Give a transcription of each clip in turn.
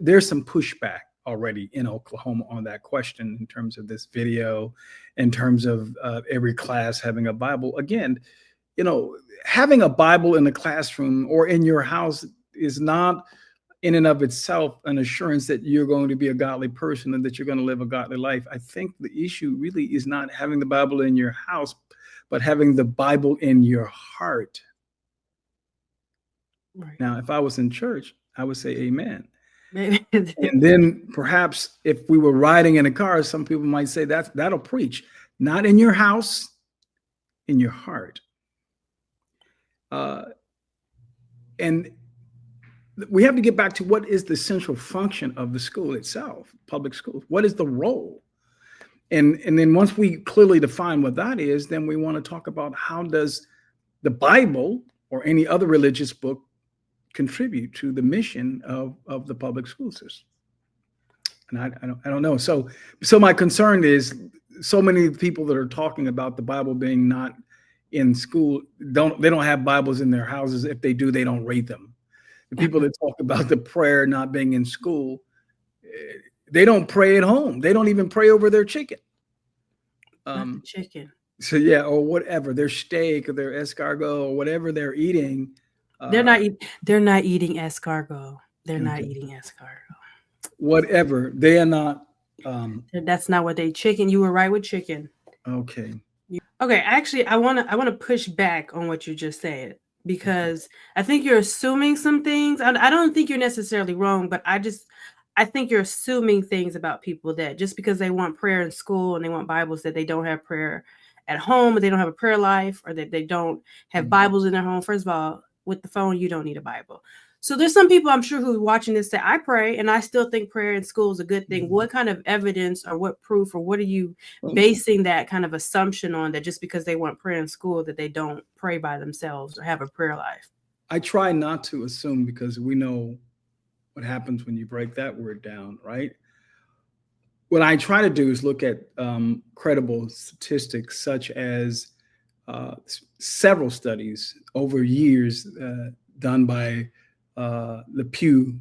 There's some pushback already in Oklahoma on that question in terms of this video, in terms of every class having a Bible. Again, having a Bible in the classroom or in your house is not in and of itself an assurance that you're going to be a godly person and that you're going to live a godly life. I think the issue really is not having the Bible in your house, but having the Bible in your heart. Right. Now, if I was in church, I would say amen. And then perhaps if we were riding in a car, some people might say that'll preach. Not in your house, in your heart. And we have to get back to what is the central function of the school itself, public schools. What is the role? And then once we clearly define what that is, then we want to talk about how does the Bible or any other religious book contribute to the mission of the public school system. And I don't know. So my concern is so many people that are talking about the Bible being not in school, they don't have Bibles in their houses. If they do, they don't read them. The people that talk about the prayer not being in school, they don't pray at home. They don't even pray over their chicken. Not the chicken. So yeah, or whatever, their steak or their escargot or whatever they're eating. They're not eating escargot. They're not eating escargot. Whatever. They are not. That's not what they chicken. You were right with chicken. Okay. Okay. Actually, I want to push back on what you just said, because I think you're assuming some things. I don't think you're necessarily wrong, but I think you're assuming things about people that just because they want prayer in school and they want Bibles, that they don't have prayer at home, or they don't have a prayer life, or that they don't have Bibles in their home. First of all, with the phone, you don't need a Bible. So there's some people I'm sure who are watching this say, I pray and I still think prayer in school is a good thing. What kind of evidence or what proof or what are you basing that kind of assumption on, that just because they want prayer in school that they don't pray by themselves or have a prayer life? I try not to assume, because we know what happens when you break that word down, right? What I try to do is look at credible statistics, such as several studies over years done by the Pew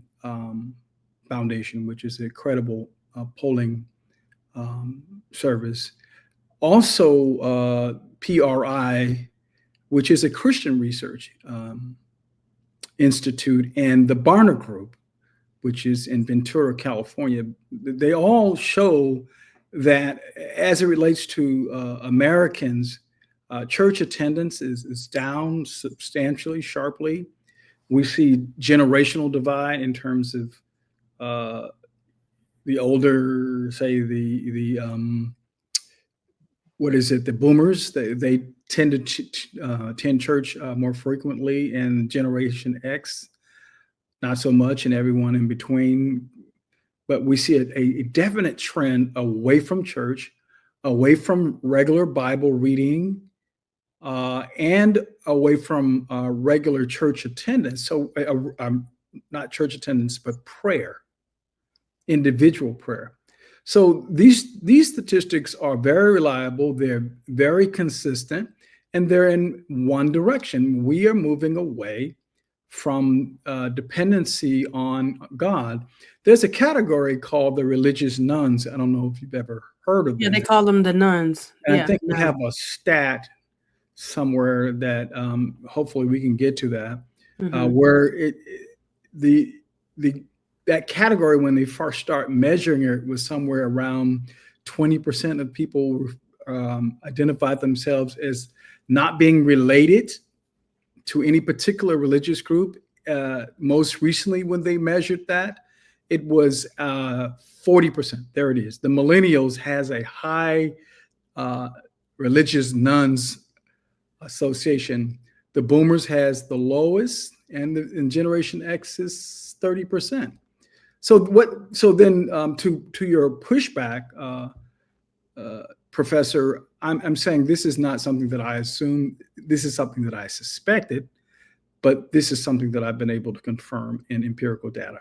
Foundation, which is a credible polling service. Also, PRI, which is a Christian research institute, and the Barna Group, which is in Ventura, California. They all show that as it relates to Americans, church attendance is down substantially, sharply. We see generational divide in terms of the older, say the boomers. They tend to attend church more frequently, and Generation X not so much, and everyone in between. But we see a definite trend away from church, away from regular Bible reading, and away from regular church attendance. So not church attendance, but prayer, individual prayer. So these statistics are very reliable. They're very consistent, and they're in one direction. We are moving away from dependency on God. There's a category called the religious nuns. I don't know if you've ever heard of them. Yeah, they call them the nuns. And I think we have a stat somewhere that hopefully we can get to that, where that category, when they first start measuring it, was somewhere around 20% of people identified themselves as not being related to any particular religious group. Most recently, when they measured that, it was 40%. There it is. The millennials has a high religious nuns association. The boomers has the lowest, and Generation X is 30%. So then to your pushback, Professor, I'm saying this is not something that I assume. This is something that I suspected, but this is something that I've been able to confirm in empirical data.